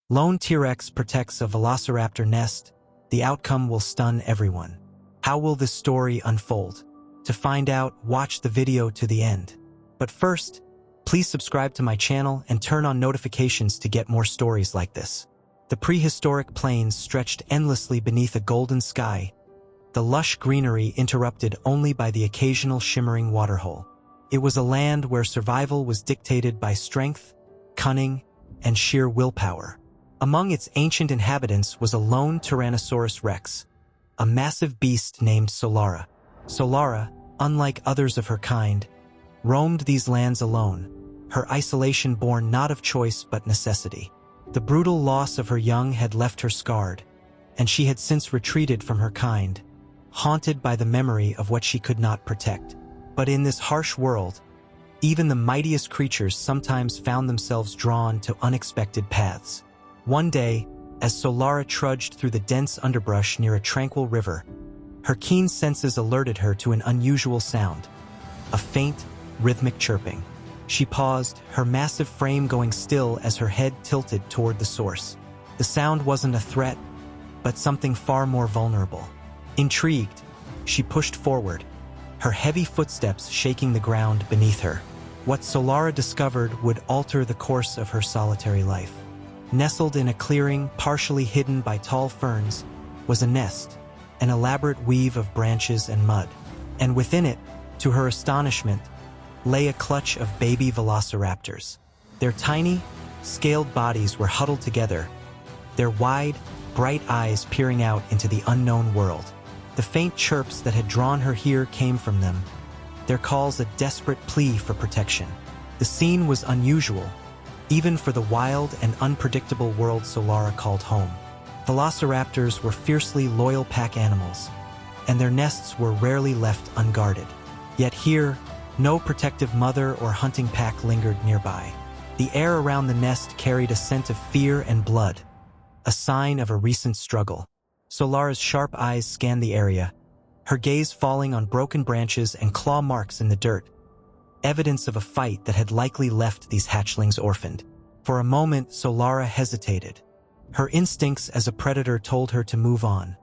Lone T-Rex protects a Velociraptor nest. The outcome will stun everyone. How will this story unfold? To find out, watch the video to the end. But first, please subscribe to my channel and turn on notifications to get more stories like this. The prehistoric plains stretched endlessly beneath a golden sky, the lush greenery interrupted only by the occasional shimmering waterhole. It was a land where survival was dictated by strength, cunning, and sheer willpower. Among its ancient inhabitants was a lone Tyrannosaurus rex, a massive beast named Solara. Solara, unlike others of her kind, roamed these lands alone, her isolation born not of choice but necessity. The brutal loss of her young had left her scarred, and she had since retreated from her kind, haunted by the memory of what she could not protect. But in this harsh world, even the mightiest creatures sometimes found themselves drawn to unexpected paths. One day, as Solara trudged through the dense underbrush near a tranquil river, her keen senses alerted her to an unusual sound, a faint, rhythmic chirping. She paused, her massive frame going still as her head tilted toward the source. The sound wasn't a threat, but something far more vulnerable. Intrigued, she pushed forward, her heavy footsteps shaking the ground beneath her. What Solara discovered would alter the course of her solitary life. Nestled in a clearing partially hidden by tall ferns was a nest, an elaborate weave of branches and mud. And within it, to her astonishment, lay a clutch of baby velociraptors. Their tiny, scaled bodies were huddled together, their wide, bright eyes peering out into the unknown world. The faint chirps that had drawn her here came from them, their calls a desperate plea for protection. The scene was unusual, even for the wild and unpredictable world Solara called home. Velociraptors were fiercely loyal pack animals, and their nests were rarely left unguarded. Yet here, no protective mother or hunting pack lingered nearby. The air around the nest carried a scent of fear and blood, a sign of a recent struggle. Solara's sharp eyes scanned the area, her gaze falling on broken branches and claw marks in the dirt, evidence of a fight that had likely left these hatchlings orphaned. For a moment, Solara hesitated. Her instincts as a predator told her to move on.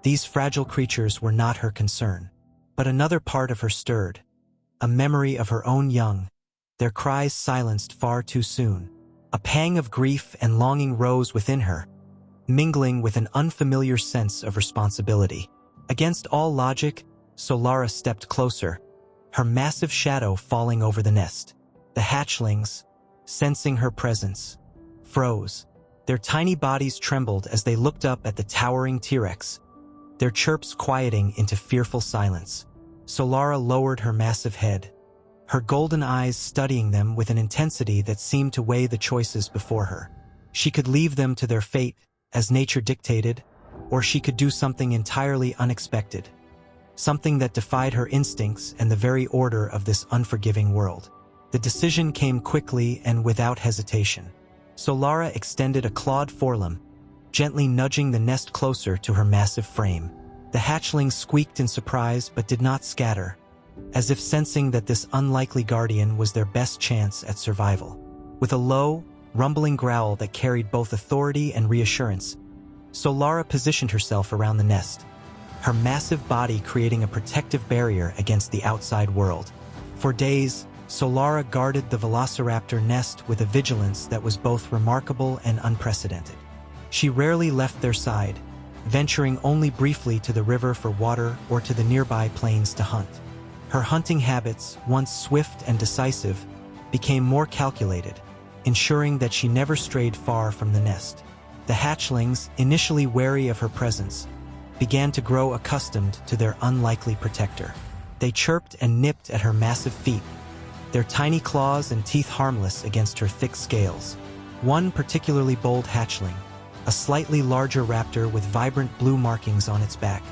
These fragile creatures were not her concern. But another part of her stirred, a memory of her own young, their cries silenced far too soon. A pang of grief and longing rose within her, mingling with an unfamiliar sense of responsibility. Against all logic, Solara stepped closer, her massive shadow falling over the nest. The hatchlings, sensing her presence, froze. Their tiny bodies trembled as they looked up at the towering T-Rex, their chirps quieting into fearful silence. Solara lowered her massive head, her golden eyes studying them with an intensity that seemed to weigh the choices before her. She could leave them to their fate, as nature dictated, or she could do something entirely unexpected, something that defied her instincts and the very order of this unforgiving world. The decision came quickly and without hesitation. Solara extended a clawed forelimb, gently nudging the nest closer to her massive frame. The hatchlings squeaked in surprise but did not scatter, as if sensing that this unlikely guardian was their best chance at survival. With a low, rumbling growl that carried both authority and reassurance, Solara positioned herself around the nest, her massive body creating a protective barrier against the outside world. For days, Solara guarded the Velociraptor nest with a vigilance that was both remarkable and unprecedented. She rarely left their side, venturing only briefly to the river for water or to the nearby plains to hunt. Her hunting habits, once swift and decisive, became more calculated, ensuring that she never strayed far from the nest. The hatchlings, initially wary of her presence, began to grow accustomed to their unlikely protector. They chirped and nipped at her massive feet, their tiny claws and teeth harmless against her thick scales. One particularly bold hatchling, a slightly larger raptor with vibrant blue markings on its back,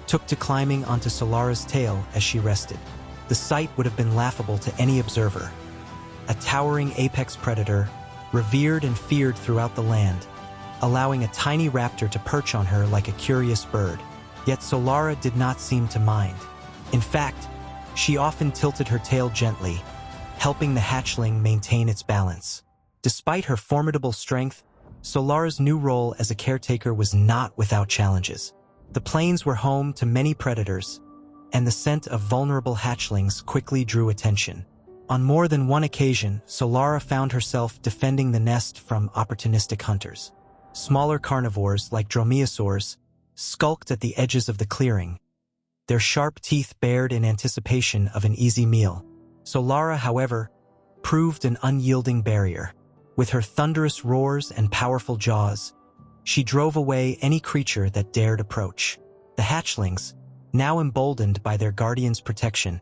took to climbing onto Solara's tail as she rested. The sight would have been laughable to any observer. A towering apex predator, revered and feared throughout the land, allowing a tiny raptor to perch on her like a curious bird. Yet Solara did not seem to mind. In fact, she often tilted her tail gently, helping the hatchling maintain its balance. Despite her formidable strength, Solara's new role as a caretaker was not without challenges. The plains were home to many predators, and the scent of vulnerable hatchlings quickly drew attention. On more than one occasion, Solara found herself defending the nest from opportunistic hunters. Smaller carnivores, like dromaeosaurs, skulked at the edges of the clearing, their sharp teeth bared in anticipation of an easy meal. Solara, however, proved an unyielding barrier. With her thunderous roars and powerful jaws, she drove away any creature that dared approach. The hatchlings, now emboldened by their guardian's protection,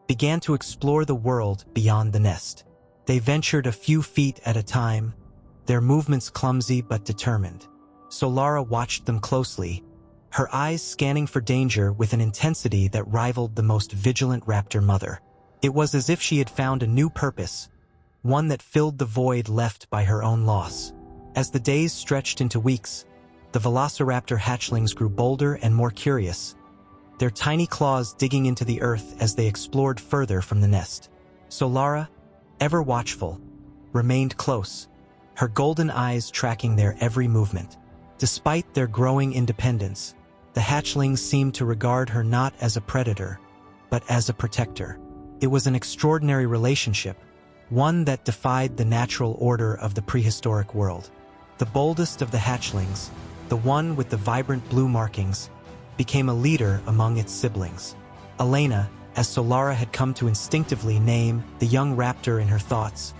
began to explore the world beyond the nest. They ventured a few feet at a time, their movements clumsy but determined. Solara watched them closely, her eyes scanning for danger with an intensity that rivaled the most vigilant raptor mother. It was as if she had found a new purpose, one that filled the void left by her own loss. As the days stretched into weeks, the Velociraptor hatchlings grew bolder and more curious, their tiny claws digging into the earth as they explored further from the nest. Solara, ever watchful, remained close, her golden eyes tracking their every movement. Despite their growing independence, the hatchlings seemed to regard her not as a predator, but as a protector. It was an extraordinary relationship, one that defied the natural order of the prehistoric world. The boldest of the hatchlings, the one with the vibrant blue markings, became a leader among its siblings. Elena, as Solara had come to instinctively name the young raptor in her thoughts,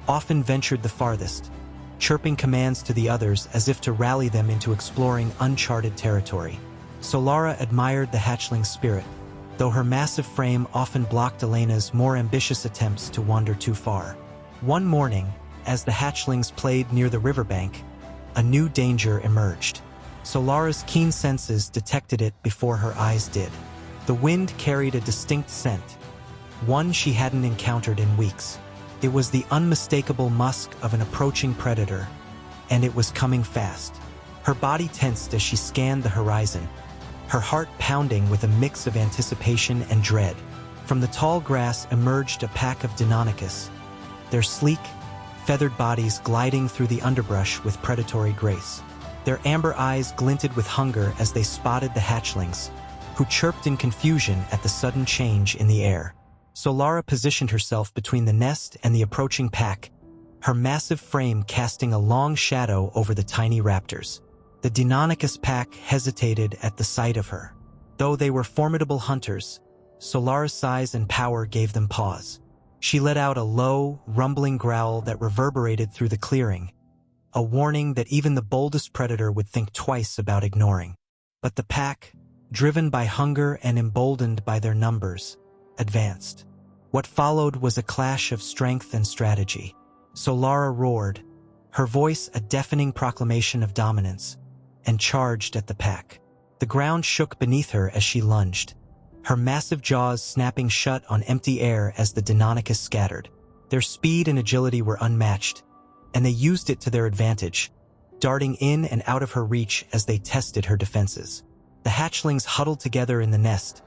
often ventured the farthest, chirping commands to the others as if to rally them into exploring uncharted territory. Solara admired the hatchling's spirit, though her massive frame often blocked Elena's more ambitious attempts to wander too far. One morning, as the hatchlings played near the riverbank, a new danger emerged. Solara's keen senses detected it before her eyes did. The wind carried a distinct scent, one she hadn't encountered in weeks. It was the unmistakable musk of an approaching predator, and it was coming fast. Her body tensed as she scanned the horizon, her heart pounding with a mix of anticipation and dread. From the tall grass emerged a pack of Deinonychus, their sleek, feathered bodies gliding through the underbrush with predatory grace. Their amber eyes glinted with hunger as they spotted the hatchlings, who chirped in confusion at the sudden change in the air. Solara positioned herself between the nest and the approaching pack, her massive frame casting a long shadow over the tiny raptors. The Deinonychus pack hesitated at the sight of her. Though they were formidable hunters, Solara's size and power gave them pause. She let out a low, rumbling growl that reverberated through the clearing, a warning that even the boldest predator would think twice about ignoring. But the pack, driven by hunger and emboldened by their numbers, advanced. What followed was a clash of strength and strategy. Solara roared, her voice a deafening proclamation of dominance, and charged at the pack. The ground shook beneath her as she lunged, her massive jaws snapping shut on empty air as the Deinonychus scattered. Their speed and agility were unmatched, and they used it to their advantage, darting in and out of her reach as they tested her defenses. The hatchlings huddled together in the nest,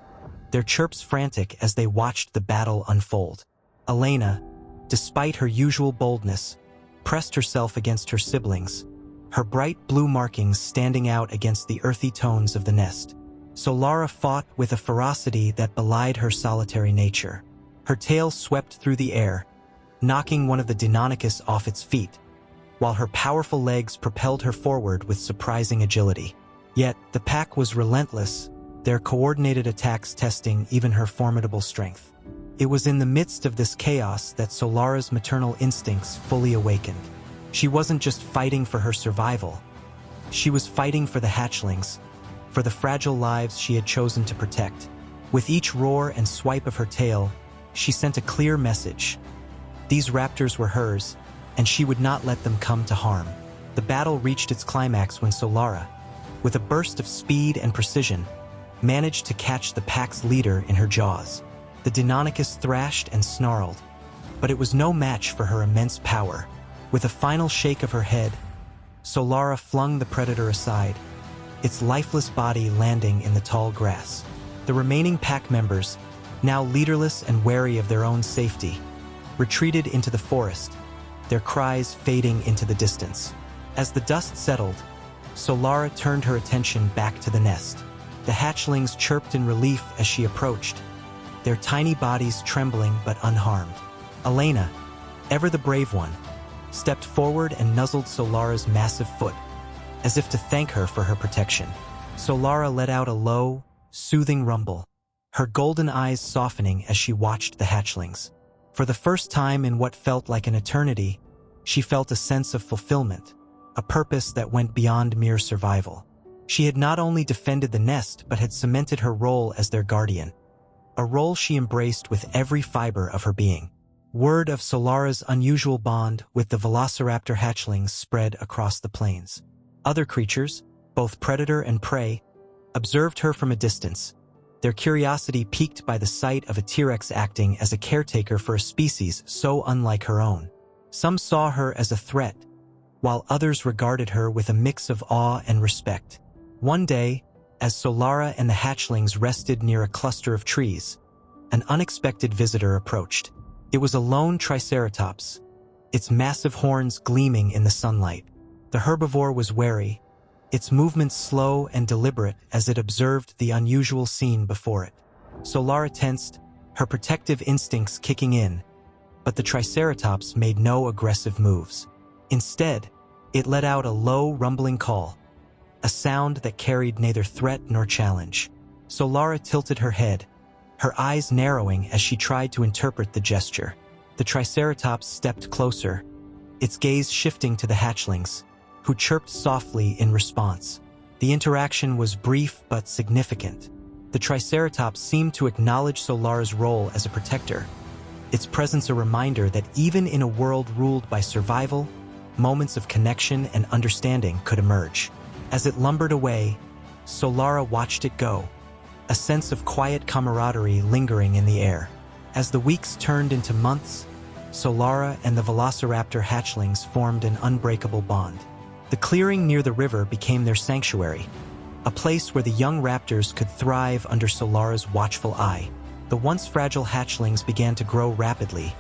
their chirps frantic as they watched the battle unfold. Elena, despite her usual boldness, pressed herself against her siblings, her bright blue markings standing out against the earthy tones of the nest. Solara fought with a ferocity that belied her solitary nature. Her tail swept through the air, knocking one of the Deinonychus off its feet, while her powerful legs propelled her forward with surprising agility. Yet, the pack was relentless, their coordinated attacks testing even her formidable strength. It was in the midst of this chaos that Solara's maternal instincts fully awakened. She wasn't just fighting for her survival. She was fighting for the hatchlings, for the fragile lives she had chosen to protect. With each roar and swipe of her tail, she sent a clear message. These raptors were hers, and she would not let them come to harm. The battle reached its climax when Solara, with a burst of speed and precision, managed to catch the pack's leader in her jaws. The Deinonychus thrashed and snarled, but it was no match for her immense power. With a final shake of her head, Solara flung the predator aside, its lifeless body landing in the tall grass. The remaining pack members, now leaderless and wary of their own safety, retreated into the forest, their cries fading into the distance. As the dust settled, Solara turned her attention back to the nest. The hatchlings chirped in relief as she approached, their tiny bodies trembling but unharmed. Elena, ever the brave one, stepped forward and nuzzled Solara's massive foot, as if to thank her for her protection. Solara let out a low, soothing rumble, her golden eyes softening as she watched the hatchlings. For the first time in what felt like an eternity, she felt a sense of fulfillment, a purpose that went beyond mere survival. She had not only defended the nest but had cemented her role as their guardian, a role she embraced with every fiber of her being. Word of Solara's unusual bond with the Velociraptor hatchlings spread across the plains. Other creatures, both predator and prey, observed her from a distance, their curiosity piqued by the sight of a T-Rex acting as a caretaker for a species so unlike her own. Some saw her as a threat, while others regarded her with a mix of awe and respect. One day, as Solara and the hatchlings rested near a cluster of trees, an unexpected visitor approached. It was a lone Triceratops, its massive horns gleaming in the sunlight. The herbivore was wary, its movements slow and deliberate as it observed the unusual scene before it. Solara tensed, her protective instincts kicking in, but the Triceratops made no aggressive moves. Instead, it let out a low, rumbling call, a sound that carried neither threat nor challenge. Solara tilted her head, her eyes narrowing as she tried to interpret the gesture. The Triceratops stepped closer, its gaze shifting to the hatchlings, who chirped softly in response. The interaction was brief but significant. The Triceratops seemed to acknowledge Solara's role as a protector, its presence a reminder that even in a world ruled by survival, moments of connection and understanding could emerge. As it lumbered away, Solara watched it go, a sense of quiet camaraderie lingering in the air. As the weeks turned into months, Solara and the Velociraptor hatchlings formed an unbreakable bond. The clearing near the river became their sanctuary, a place where the young raptors could thrive under Solara's watchful eye. The once fragile hatchlings began to grow rapidly,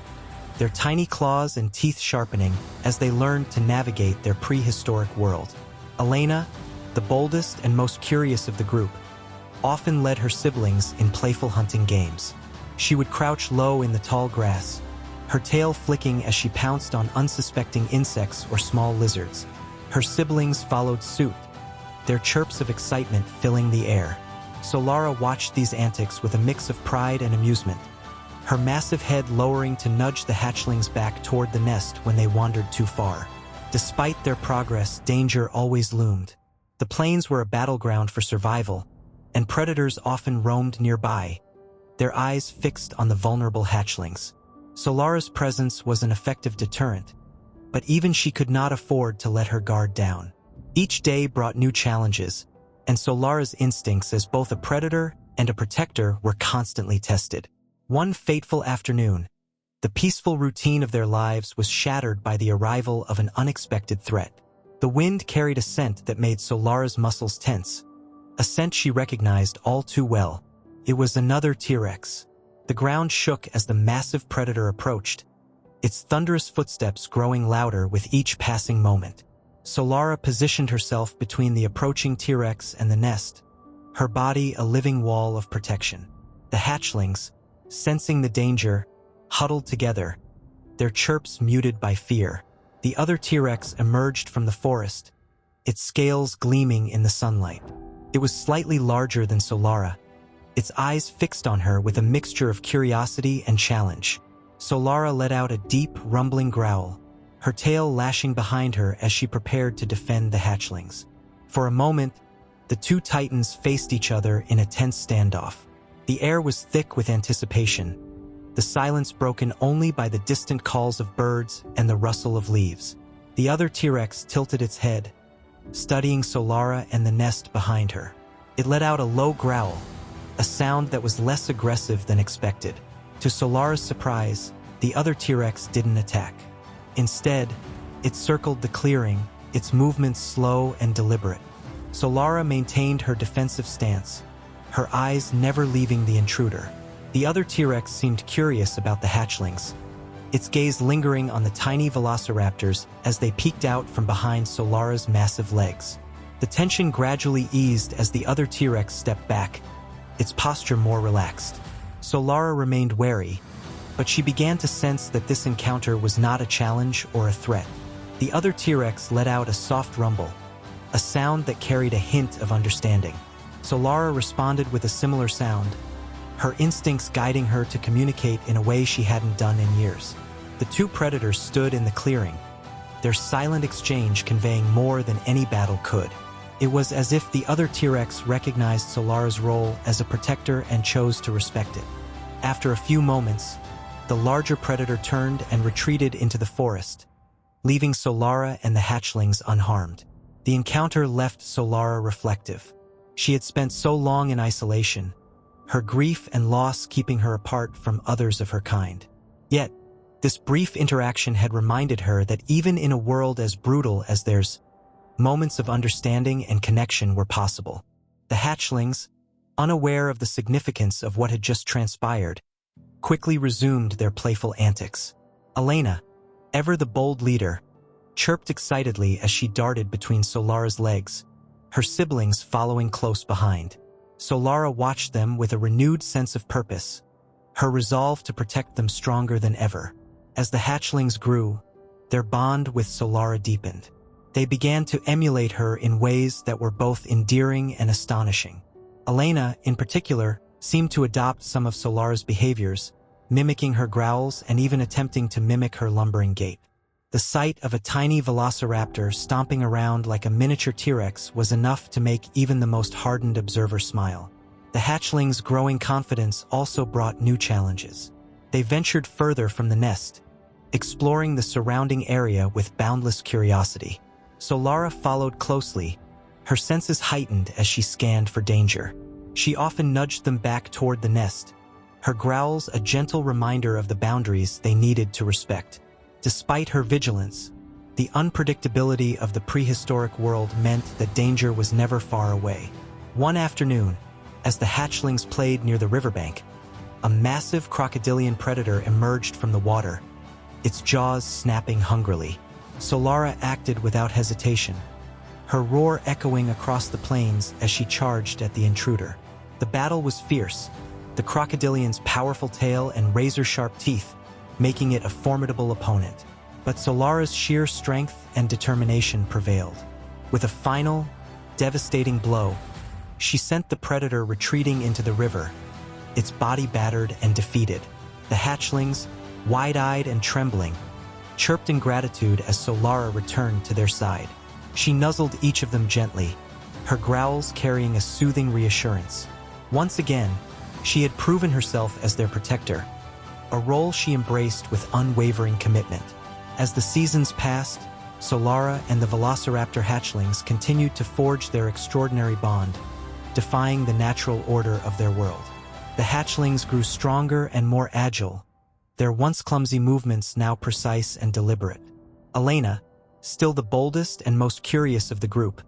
their tiny claws and teeth sharpening as they learned to navigate their prehistoric world. Elena, the boldest and most curious of the group, often led her siblings in playful hunting games. She would crouch low in the tall grass, her tail flicking as she pounced on unsuspecting insects or small lizards. Her siblings followed suit, their chirps of excitement filling the air. Solara watched these antics with a mix of pride and amusement, her massive head lowering to nudge the hatchlings back toward the nest when they wandered too far. Despite their progress, danger always loomed. The plains were a battleground for survival, and predators often roamed nearby, their eyes fixed on the vulnerable hatchlings. Solara's presence was an effective deterrent, but even she could not afford to let her guard down. Each day brought new challenges, and Solara's instincts as both a predator and a protector were constantly tested. One fateful afternoon, the peaceful routine of their lives was shattered by the arrival of an unexpected threat. The wind carried a scent that made Solara's muscles tense, a scent she recognized all too well. It was another T-Rex. The ground shook as the massive predator approached, its thunderous footsteps growing louder with each passing moment. Solara positioned herself between the approaching T-Rex and the nest, her body a living wall of protection. The hatchlings, sensing the danger, huddled together, their chirps muted by fear. The other T-Rex emerged from the forest, its scales gleaming in the sunlight. It was slightly larger than Solara, its eyes fixed on her with a mixture of curiosity and challenge. Solara let out a deep, rumbling growl, her tail lashing behind her as she prepared to defend the hatchlings. For a moment, the two titans faced each other in a tense standoff. The air was thick with anticipation, the silence broken only by the distant calls of birds and the rustle of leaves. The other T-Rex tilted its head, studying Solara and the nest behind her. It let out a low growl, a sound that was less aggressive than expected. To Solara's surprise, the other T-Rex didn't attack. Instead, it circled the clearing, its movements slow and deliberate. Solara maintained her defensive stance, her eyes never leaving the intruder. The other T-Rex seemed curious about the hatchlings, its gaze lingering on the tiny velociraptors as they peeked out from behind Solara's massive legs. The tension gradually eased as the other T-Rex stepped back, its posture more relaxed. Solara remained wary, but she began to sense that this encounter was not a challenge or a threat. The other T-Rex let out a soft rumble, a sound that carried a hint of understanding. Solara responded with a similar sound, her instincts guiding her to communicate in a way she hadn't done in years. The two predators stood in the clearing, their silent exchange conveying more than any battle could. It was as if the other T-Rex recognized Solara's role as a protector and chose to respect it. After a few moments, the larger predator turned and retreated into the forest, leaving Solara and the hatchlings unharmed. The encounter left Solara reflective. She had spent so long in isolation, her grief and loss keeping her apart from others of her kind. Yet, this brief interaction had reminded her that even in a world as brutal as theirs, moments of understanding and connection were possible. The hatchlings, unaware of the significance of what had just transpired, quickly resumed their playful antics. Elena, ever the bold leader, chirped excitedly as she darted between Solara's legs, her siblings following close behind. Solara watched them with a renewed sense of purpose, her resolve to protect them stronger than ever. As the hatchlings grew, their bond with Solara deepened. They began to emulate her in ways that were both endearing and astonishing. Elena, in particular, seemed to adopt some of Solara's behaviors, mimicking her growls and even attempting to mimic her lumbering gait. The sight of a tiny velociraptor stomping around like a miniature T-Rex was enough to make even the most hardened observer smile. The hatchlings' growing confidence also brought new challenges. They ventured further from the nest, exploring the surrounding area with boundless curiosity. Solara followed closely, her senses heightened as she scanned for danger. She often nudged them back toward the nest, her growls a gentle reminder of the boundaries they needed to respect. Despite her vigilance, the unpredictability of the prehistoric world meant that danger was never far away. One afternoon, as the hatchlings played near the riverbank, a massive crocodilian predator emerged from the water, its jaws snapping hungrily. Solara acted without hesitation, her roar echoing across the plains as she charged at the intruder. The battle was fierce, the crocodilian's powerful tail and razor-sharp teeth making it a formidable opponent. But Solara's sheer strength and determination prevailed. With a final, devastating blow, she sent the predator retreating into the river, its body battered and defeated. The hatchlings, wide-eyed and trembling, chirped in gratitude as Solara returned to their side. She nuzzled each of them gently, her growls carrying a soothing reassurance. Once again, she had proven herself as their protector, a role she embraced with unwavering commitment. As the seasons passed, Solara and the Velociraptor hatchlings continued to forge their extraordinary bond, defying the natural order of their world. The hatchlings grew stronger and more agile, their once clumsy movements now precise and deliberate. Elena, still the boldest and most curious of the group,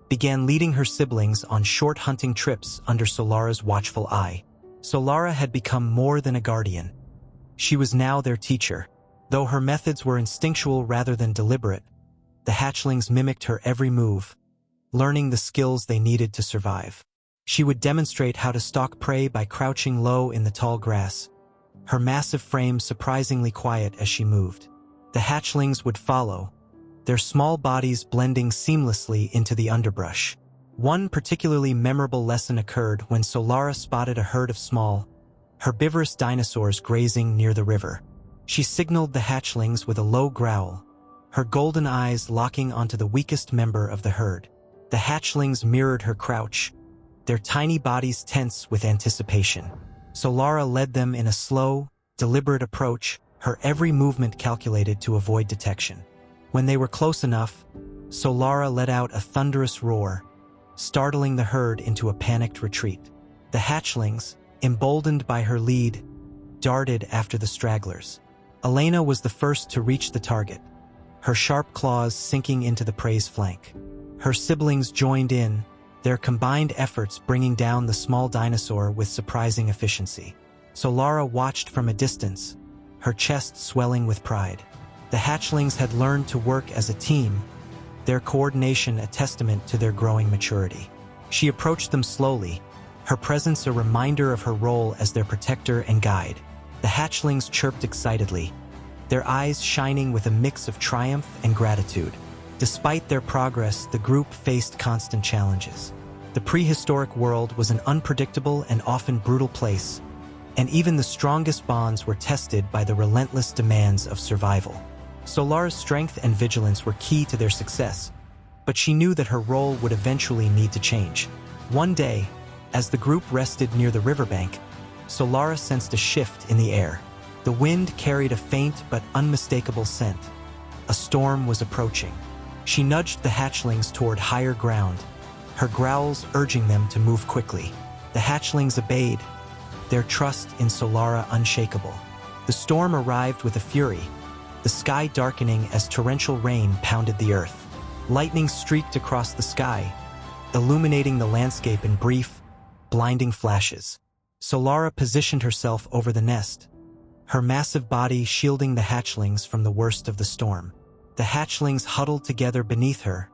began leading her siblings on short hunting trips under Solara's watchful eye. Solara had become more than a guardian. She was now their teacher. Though her methods were instinctual rather than deliberate, the hatchlings mimicked her every move, learning the skills they needed to survive. She would demonstrate how to stalk prey by crouching low in the tall grass, her massive frame surprisingly quiet as she moved. The hatchlings would follow, their small bodies blending seamlessly into the underbrush. One particularly memorable lesson occurred when Solara spotted a herd of small, herbivorous dinosaurs grazing near the river. She signaled the hatchlings with a low growl, her golden eyes locking onto the weakest member of the herd. The hatchlings mirrored her crouch, their tiny bodies tense with anticipation. Solara led them in a slow, deliberate approach, her every movement calculated to avoid detection. When they were close enough, Solara let out a thunderous roar, startling the herd into a panicked retreat. The hatchlings, emboldened by her lead, darted after the stragglers. Elena was the first to reach the target, her sharp claws sinking into the prey's flank. Her siblings joined in, their combined efforts bringing down the small dinosaur with surprising efficiency. Solara watched from a distance, her chest swelling with pride. The hatchlings had learned to work as a team, their coordination a testament to their growing maturity. She approached them slowly, her presence a reminder of her role as their protector and guide. The hatchlings chirped excitedly, their eyes shining with a mix of triumph and gratitude. Despite their progress, the group faced constant challenges. The prehistoric world was an unpredictable and often brutal place, and even the strongest bonds were tested by the relentless demands of survival. Solara's strength and vigilance were key to their success, but she knew that her role would eventually need to change. One day, as the group rested near the riverbank, Solara sensed a shift in the air. The wind carried a faint but unmistakable scent. A storm was approaching. She nudged the hatchlings toward higher ground, her growls urging them to move quickly. The hatchlings obeyed, their trust in Solara unshakable. The storm arrived with a fury, the sky darkening as torrential rain pounded the earth. Lightning streaked across the sky, illuminating the landscape in brief, blinding flashes. Solara positioned herself over the nest, her massive body shielding the hatchlings from the worst of the storm. The hatchlings huddled together beneath her,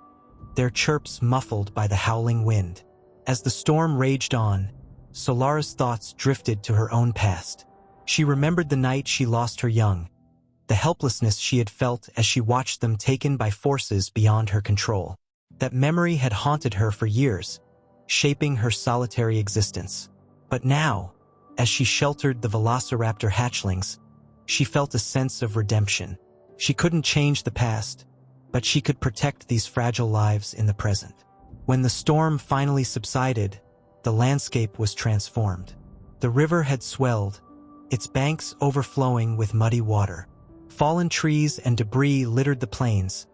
their chirps muffled by the howling wind. As the storm raged on, Solara's thoughts drifted to her own past. She remembered the night she lost her young, the helplessness she had felt as she watched them taken by forces beyond her control. That memory had haunted her for years, shaping her solitary existence. But now, as she sheltered the Velociraptor hatchlings, she felt a sense of redemption. She couldn't change the past, but she could protect these fragile lives in the present. When the storm finally subsided, the landscape was transformed. The river had swelled, its banks overflowing with muddy water. Fallen trees and debris littered the plains,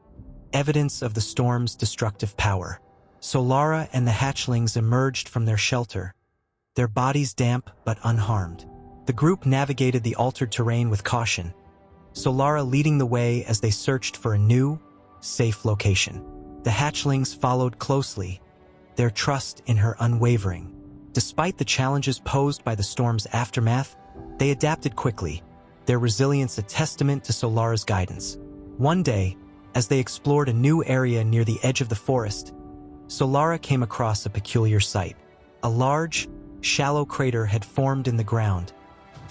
evidence of the storm's destructive power. Solara and the hatchlings emerged from their shelter, their bodies damp but unharmed. The group navigated the altered terrain with caution, Solara leading the way as they searched for a new, safe location. The hatchlings followed closely, their trust in her unwavering. Despite the challenges posed by the storm's aftermath, they adapted quickly, their resilience a testament to Solara's guidance. One day, as they explored a new area near the edge of the forest, Solara came across a peculiar sight. A large, shallow crater had formed in the ground,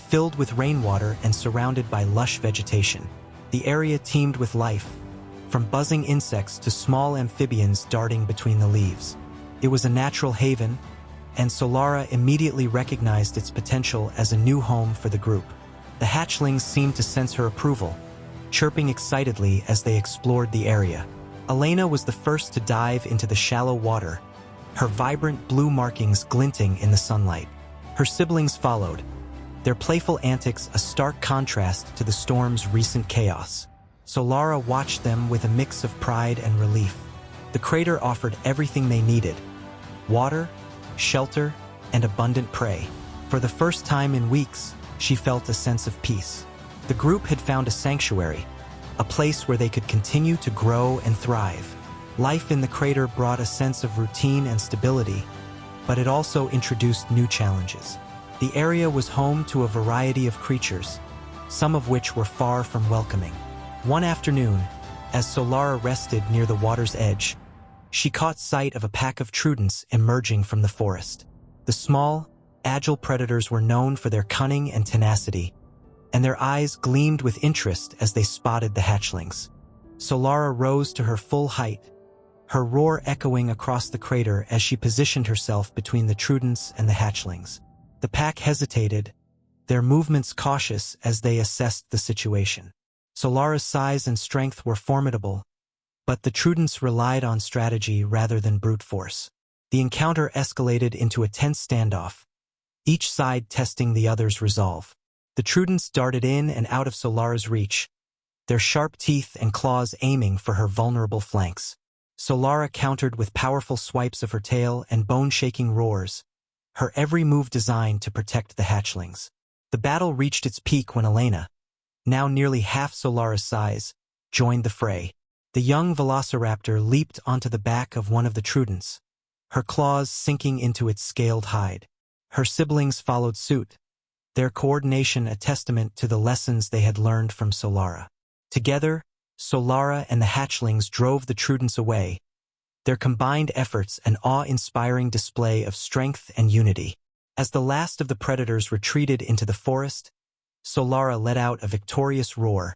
filled with rainwater and surrounded by lush vegetation. The area teemed with life, from buzzing insects to small amphibians darting between the leaves. It was a natural haven, and Solara immediately recognized its potential as a new home for the group. The hatchlings seemed to sense her approval, chirping excitedly as they explored the area. Elena was the first to dive into the shallow water, her vibrant blue markings glinting in the sunlight. Her siblings followed, their playful antics a stark contrast to the storm's recent chaos. Solara watched them with a mix of pride and relief. The crater offered everything they needed: water, shelter, and abundant prey. For the first time in weeks, she felt a sense of peace. The group had found a sanctuary, a place where they could continue to grow and thrive. Life in the crater brought a sense of routine and stability, but it also introduced new challenges. The area was home to a variety of creatures, some of which were far from welcoming. One afternoon, as Solara rested near the water's edge, she caught sight of a pack of trudents emerging from the forest. The small, agile predators were known for their cunning and tenacity, and their eyes gleamed with interest as they spotted the hatchlings. Solara rose to her full height, her roar echoing across the crater as she positioned herself between the trudents and the hatchlings. The pack hesitated, their movements cautious as they assessed the situation. Solara's size and strength were formidable, but the trudents relied on strategy rather than brute force. The encounter escalated into a tense standoff, each side testing the other's resolve. The trudents darted in and out of Solara's reach, their sharp teeth and claws aiming for her vulnerable flanks. Solara countered with powerful swipes of her tail and bone-shaking roars, her every move designed to protect the hatchlings. The battle reached its peak when Elena, now nearly half Solara's size, joined the fray. The young Velociraptor leaped onto the back of one of the trudents, her claws sinking into its scaled hide. Her siblings followed suit, their coordination a testament to the lessons they had learned from Solara. Together, Solara and the hatchlings drove the Trudents away, their combined efforts an awe-inspiring display of strength and unity. As the last of the predators retreated into the forest, Solara let out a victorious roar,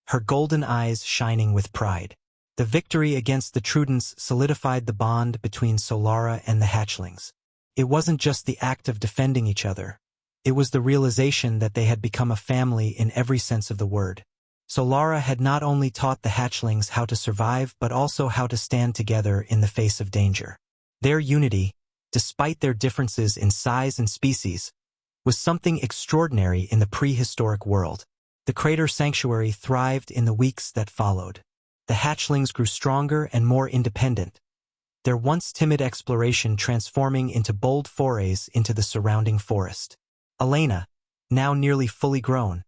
her golden eyes shining with pride. The victory against the Trudents solidified the bond between Solara and the hatchlings. It wasn't just the act of defending each other. It was the realization that they had become a family in every sense of the word. Solara had not only taught the hatchlings how to survive but also how to stand together in the face of danger. Their unity, despite their differences in size and species, was something extraordinary in the prehistoric world. The crater sanctuary thrived in the weeks that followed. The hatchlings grew stronger and more independent, their once timid exploration transforming into bold forays into the surrounding forest. Elena, now nearly fully grown,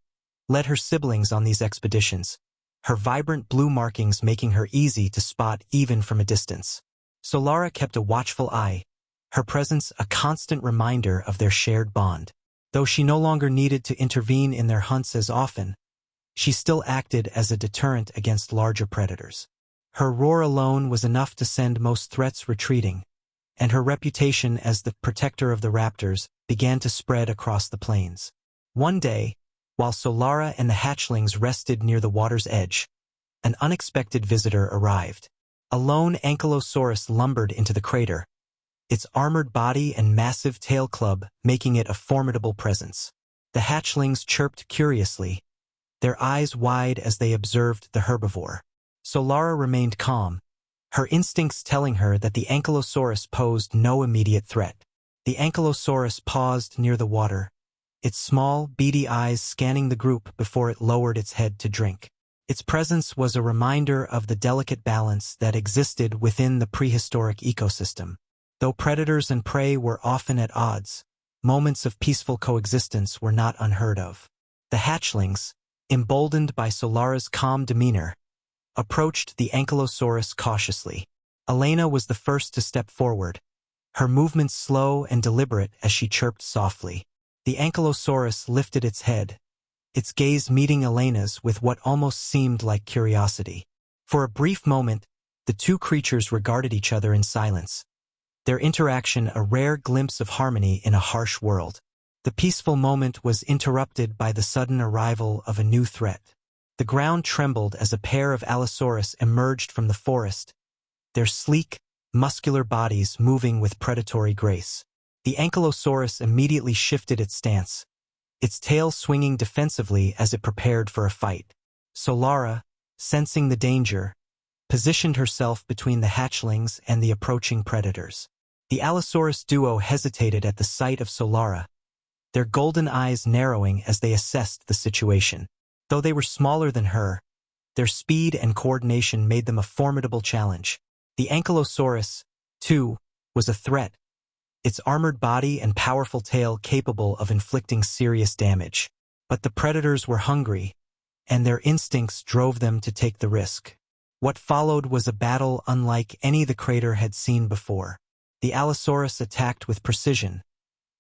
led her siblings on these expeditions, her vibrant blue markings making her easy to spot even from a distance. Solara kept a watchful eye, her presence a constant reminder of their shared bond. Though she no longer needed to intervene in their hunts as often, she still acted as a deterrent against larger predators. Her roar alone was enough to send most threats retreating, and her reputation as the protector of the raptors began to spread across the plains. One day, while Solara and the hatchlings rested near the water's edge, an unexpected visitor arrived. A lone ankylosaurus lumbered into the crater, its armored body and massive tail club making it a formidable presence. The hatchlings chirped curiously, their eyes wide as they observed the herbivore. Solara remained calm, her instincts telling her that the ankylosaurus posed no immediate threat. The ankylosaurus paused near the water, its small, beady eyes scanning the group before it lowered its head to drink. Its presence was a reminder of the delicate balance that existed within the prehistoric ecosystem. Though predators and prey were often at odds, moments of peaceful coexistence were not unheard of. The hatchlings, emboldened by Solara's calm demeanor, approached the ankylosaurus cautiously. Elena was the first to step forward, her movements slow and deliberate as she chirped softly. The ankylosaurus lifted its head, its gaze meeting Elena's with what almost seemed like curiosity. For a brief moment, the two creatures regarded each other in silence, their interaction a rare glimpse of harmony in a harsh world. The peaceful moment was interrupted by the sudden arrival of a new threat. The ground trembled as a pair of Allosaurus emerged from the forest, their sleek, muscular bodies moving with predatory grace. The Ankylosaurus immediately shifted its stance, its tail swinging defensively as it prepared for a fight. Solara, sensing the danger, positioned herself between the hatchlings and the approaching predators. The Allosaurus duo hesitated at the sight of Solara, their golden eyes narrowing as they assessed the situation. Though they were smaller than her, their speed and coordination made them a formidable challenge. The Ankylosaurus, too, was a threat, its armored body and powerful tail capable of inflicting serious damage. But the predators were hungry, and their instincts drove them to take the risk. What followed was a battle unlike any the crater had seen before. The Allosaurus attacked with precision,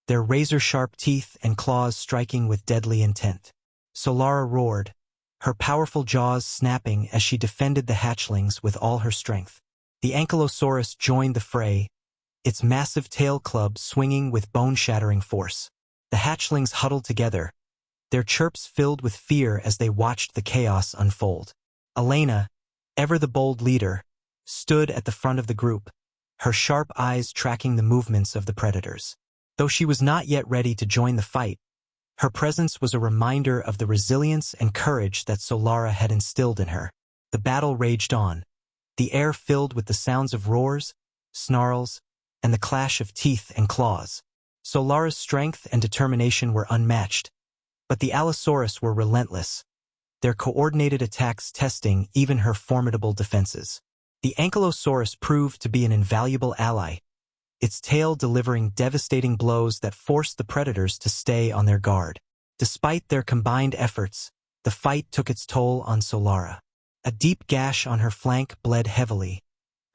their razor-sharp teeth and claws striking with deadly intent. Solara roared, her powerful jaws snapping as she defended the hatchlings with all her strength. The Ankylosaurus joined the fray, its massive tail club swinging with bone-shattering force. The hatchlings huddled together, their chirps filled with fear as they watched the chaos unfold. Elena, ever the bold leader, stood at the front of the group, her sharp eyes tracking the movements of the predators. Though she was not yet ready to join the fight, her presence was a reminder of the resilience and courage that Solara had instilled in her. The battle raged on, the air filled with the sounds of roars, snarls, and the clash of teeth and claws. Solara's strength and determination were unmatched, but the Allosaurus were relentless, their coordinated attacks testing even her formidable defenses. The Ankylosaurus proved to be an invaluable ally, its tail delivering devastating blows that forced the predators to stay on their guard. Despite their combined efforts, the fight took its toll on Solara. A deep gash on her flank bled heavily,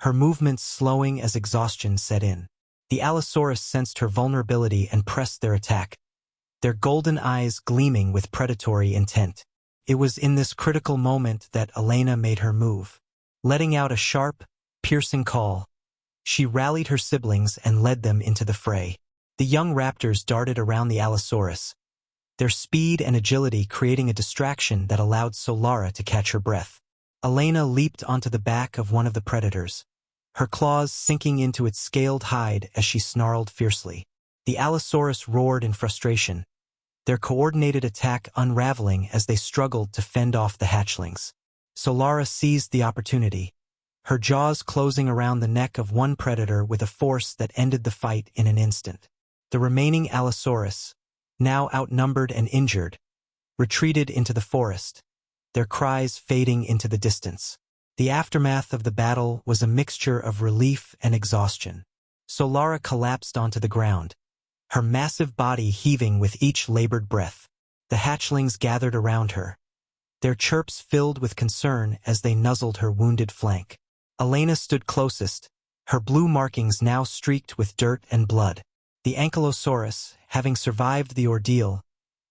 her movements slowing as exhaustion set in. The Allosaurus sensed her vulnerability and pressed their attack, their golden eyes gleaming with predatory intent. It was in this critical moment that Elena made her move. Letting out a sharp, piercing call, she rallied her siblings and led them into the fray. The young raptors darted around the Allosaurus, their speed and agility creating a distraction that allowed Solara to catch her breath. Elena leaped onto the back of one of the predators, her claws sinking into its scaled hide as she snarled fiercely. The Allosaurus roared in frustration, their coordinated attack unraveling as they struggled to fend off the hatchlings. Solara seized the opportunity, her jaws closing around the neck of one predator with a force that ended the fight in an instant. The remaining Allosaurus, now outnumbered and injured, retreated into the forest, their cries fading into the distance. The aftermath of the battle was a mixture of relief and exhaustion. Solara collapsed onto the ground, her massive body heaving with each labored breath. The hatchlings gathered around her, their chirps filled with concern as they nuzzled her wounded flank. Elena stood closest, her blue markings now streaked with dirt and blood. The Ankylosaurus, having survived the ordeal,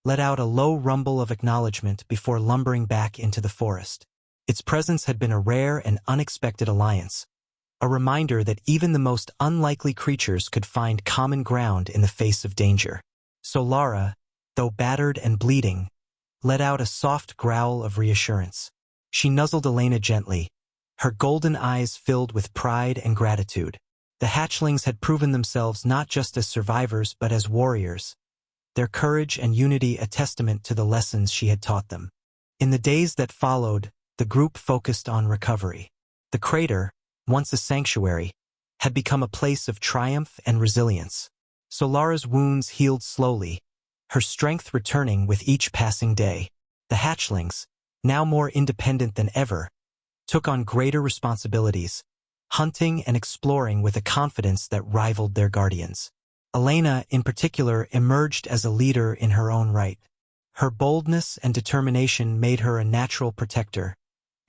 let out a low rumble of acknowledgement before lumbering back into the forest. Its presence had been a rare and unexpected alliance, a reminder that even the most unlikely creatures could find common ground in the face of danger. Solara, though battered and bleeding, let out a soft growl of reassurance. She nuzzled Elena gently, her golden eyes filled with pride and gratitude. The hatchlings had proven themselves not just as survivors but as warriors, their courage and unity a testament to the lessons she had taught them. In the days that followed, the group focused on recovery. The crater, once a sanctuary, had become a place of triumph and resilience. Solara's wounds healed slowly, her strength returning with each passing day. The hatchlings, now more independent than ever, took on greater responsibilities, hunting and exploring with a confidence that rivaled their guardians. Elena, in particular, emerged as a leader in her own right. Her boldness and determination made her a natural protector,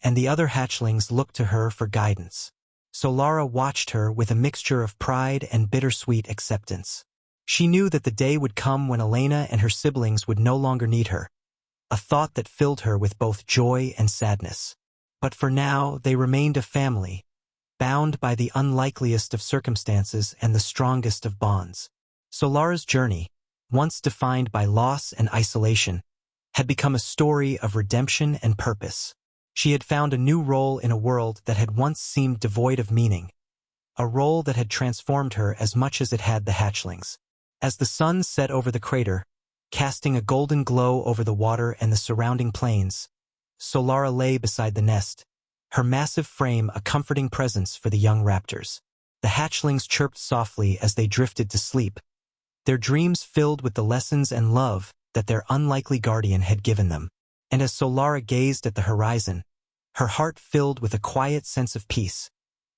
and the other hatchlings looked to her for guidance. Solara watched her with a mixture of pride and bittersweet acceptance. She knew that the day would come when Elena and her siblings would no longer need her, a thought that filled her with both joy and sadness. But for now, they remained a family, bound by the unlikeliest of circumstances and the strongest of bonds. Solara's journey, once defined by loss and isolation, had become a story of redemption and purpose. She had found a new role in a world that had once seemed devoid of meaning, a role that had transformed her as much as it had the hatchlings. As the sun set over the crater, casting a golden glow over the water and the surrounding plains, Solara lay beside the nest, her massive frame a comforting presence for the young raptors. The hatchlings chirped softly as they drifted to sleep, their dreams filled with the lessons and love that their unlikely guardian had given them. And as Solara gazed at the horizon, her heart filled with a quiet sense of peace.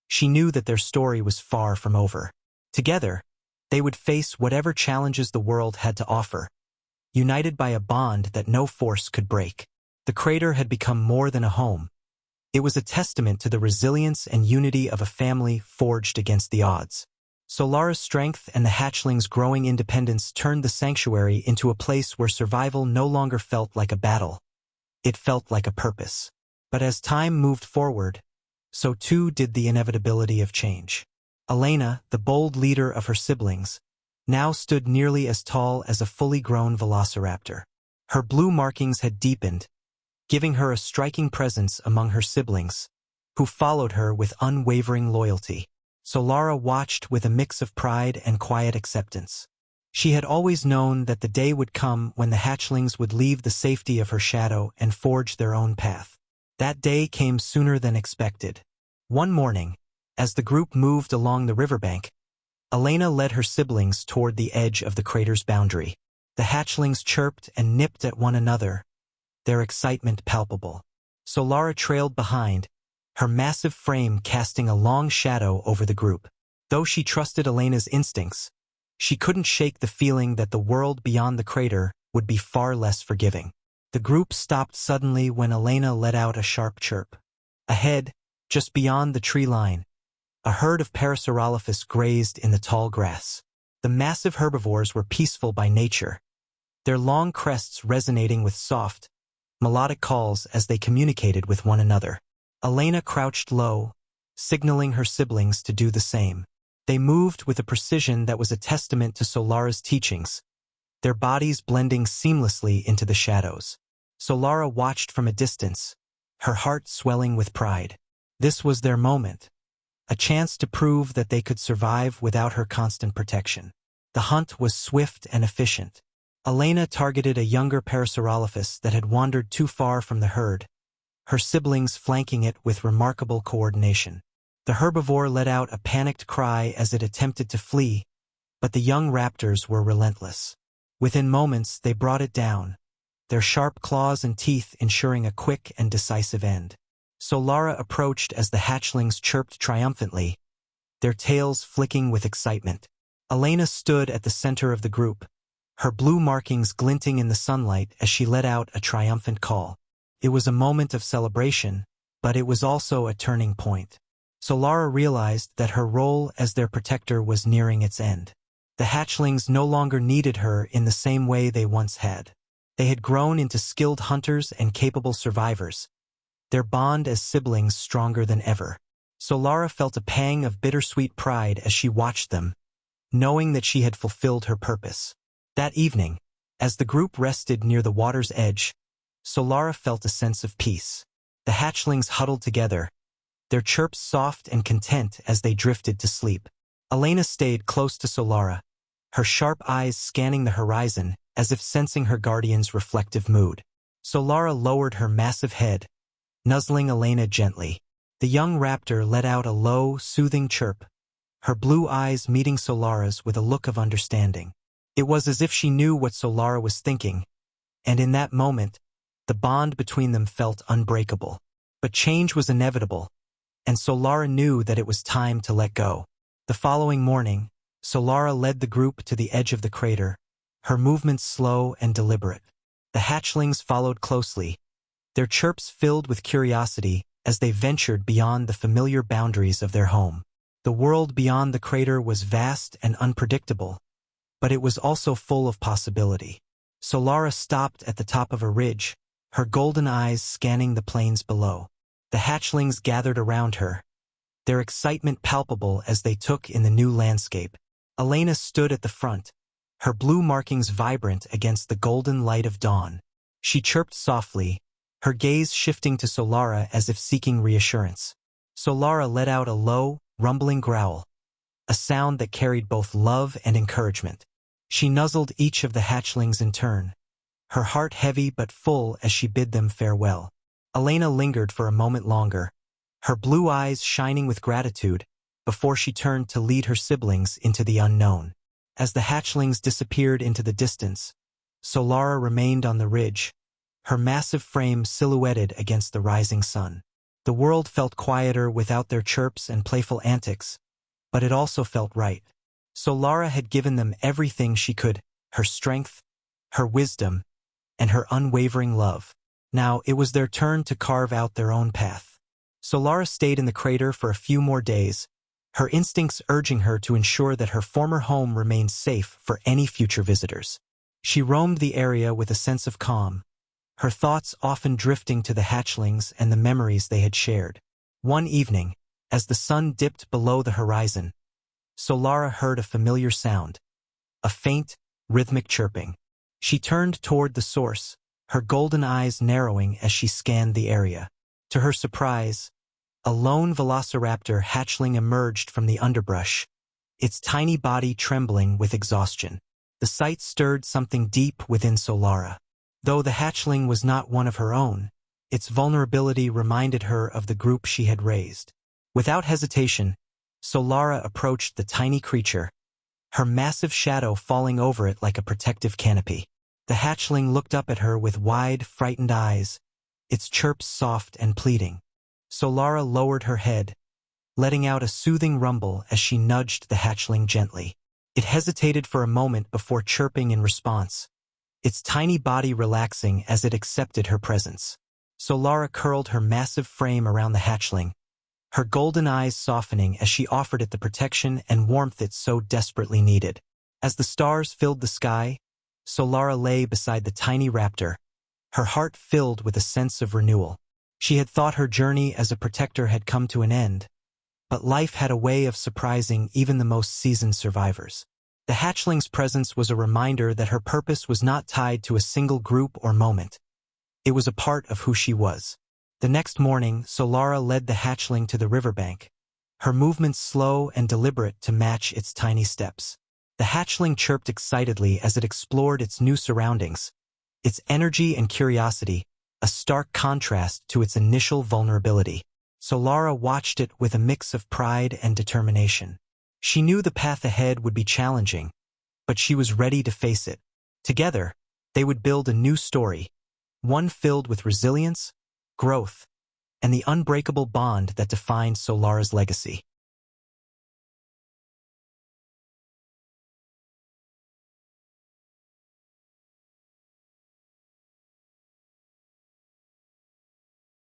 She knew that their story was far from over. Together, they would face whatever challenges the world had to offer, united by a bond that no force could break. The crater had become more than a home. It was a testament to the resilience and unity of a family forged against the odds. Solara's strength and the hatchlings' growing independence turned the sanctuary into a place where survival no longer felt like a battle. It felt like a purpose. But as time moved forward, so too did the inevitability of change. Elena, the bold leader of her siblings, now stood nearly as tall as a fully grown velociraptor. Her blue markings had deepened, giving her a striking presence among her siblings, who followed her with unwavering loyalty. Solara watched with a mix of pride and quiet acceptance. She had always known that the day would come when the hatchlings would leave the safety of her shadow and forge their own path. That day came sooner than expected. One morning, as the group moved along the riverbank, Elena led her siblings toward the edge of the crater's boundary. The hatchlings chirped and nipped at one another, their excitement palpable. Solara trailed behind, her massive frame casting a long shadow over the group. Though she trusted Elena's instincts, she couldn't shake the feeling that the world beyond the crater would be far less forgiving. The group stopped suddenly when Elena let out a sharp chirp. Ahead, just beyond the tree line, a herd of Parasaurolophus grazed in the tall grass. The massive herbivores were peaceful by nature, their long crests resonating with soft, melodic calls as they communicated with one another. Elena crouched low, signaling her siblings to do the same. They moved with a precision that was a testament to Solara's teachings, their bodies blending seamlessly into the shadows. Solara watched from a distance, her heart swelling with pride. This was their moment, a chance to prove that they could survive without her constant protection. The hunt was swift and efficient. Elena targeted a younger Parasaurolophus that had wandered too far from the herd, her siblings flanking it with remarkable coordination. The herbivore let out a panicked cry as it attempted to flee, but the young raptors were relentless. Within moments, they brought it down, their sharp claws and teeth ensuring a quick and decisive end. Solara approached as the hatchlings chirped triumphantly, their tails flicking with excitement. Elena stood at the center of the group, her blue markings glinting in the sunlight as she let out a triumphant call. It was a moment of celebration, but it was also a turning point. Solara realized that her role as their protector was nearing its end. The hatchlings no longer needed her in the same way they once had. They had grown into skilled hunters and capable survivors, their bond as siblings stronger than ever. Solara felt a pang of bittersweet pride as she watched them, knowing that she had fulfilled her purpose. That evening, as the group rested near the water's edge, Solara felt a sense of peace. The hatchlings huddled together, their chirps soft and content as they drifted to sleep. Elena stayed close to Solara, her sharp eyes scanning the horizon as if sensing her guardian's reflective mood. Solara lowered her massive head, nuzzling Elena gently. The young raptor let out a low, soothing chirp, her blue eyes meeting Solara's with a look of understanding. It was as if she knew what Solara was thinking, and in that moment, the bond between them felt unbreakable. But change was inevitable, and Solara knew that it was time to let go. The following morning, Solara led the group to the edge of the crater, her movements slow and deliberate. The hatchlings followed closely, their chirps filled with curiosity as they ventured beyond the familiar boundaries of their home. The world beyond the crater was vast and unpredictable, but it was also full of possibility. Solara stopped at the top of a ridge, her golden eyes scanning the plains below. The hatchlings gathered around her, their excitement palpable as they took in the new landscape. Elena stood at the front, her blue markings vibrant against the golden light of dawn. She chirped softly, her gaze shifting to Solara as if seeking reassurance. Solara let out a low, rumbling growl, a sound that carried both love and encouragement. She nuzzled each of the hatchlings in turn, her heart heavy but full as she bid them farewell. Elena lingered for a moment longer, her blue eyes shining with gratitude, before she turned to lead her siblings into the unknown. As the hatchlings disappeared into the distance, Solara remained on the ridge, her massive frame silhouetted against the rising sun. The world felt quieter without their chirps and playful antics, but it also felt right. Solara had given them everything she could, her strength, her wisdom, and her unwavering love. Now it was their turn to carve out their own path. Solara stayed in the crater for a few more days, her instincts urging her to ensure that her former home remained safe for any future visitors. She roamed the area with a sense of calm, her thoughts often drifting to the hatchlings and the memories they had shared. One evening, as the sun dipped below the horizon, Solara heard a familiar sound, a faint, rhythmic chirping. She turned toward the source, her golden eyes narrowing as she scanned the area. To her surprise, a lone Velociraptor hatchling emerged from the underbrush, its tiny body trembling with exhaustion. The sight stirred something deep within Solara. Though the hatchling was not one of her own, its vulnerability reminded her of the group she had raised. Without hesitation, Solara approached the tiny creature, her massive shadow falling over it like a protective canopy. The hatchling looked up at her with wide, frightened eyes, its chirps soft and pleading. Solara lowered her head, letting out a soothing rumble as she nudged the hatchling gently. It hesitated for a moment before chirping in response, its tiny body relaxing as it accepted her presence. Solara curled her massive frame around the hatchling, her golden eyes softening as she offered it the protection and warmth it so desperately needed. As the stars filled the sky, Solara lay beside the tiny raptor, her heart filled with a sense of renewal. She had thought her journey as a protector had come to an end, but life had a way of surprising even the most seasoned survivors. The hatchling's presence was a reminder that her purpose was not tied to a single group or moment. It was a part of who she was. The next morning, Solara led the hatchling to the riverbank, her movements slow and deliberate to match its tiny steps. The hatchling chirped excitedly as it explored its new surroundings, its energy and curiosity, a stark contrast to its initial vulnerability. Solara watched it with a mix of pride and determination. She knew the path ahead would be challenging, but she was ready to face it. Together, they would build a new story, one filled with resilience, growth, and the unbreakable bond that defined Solara's legacy.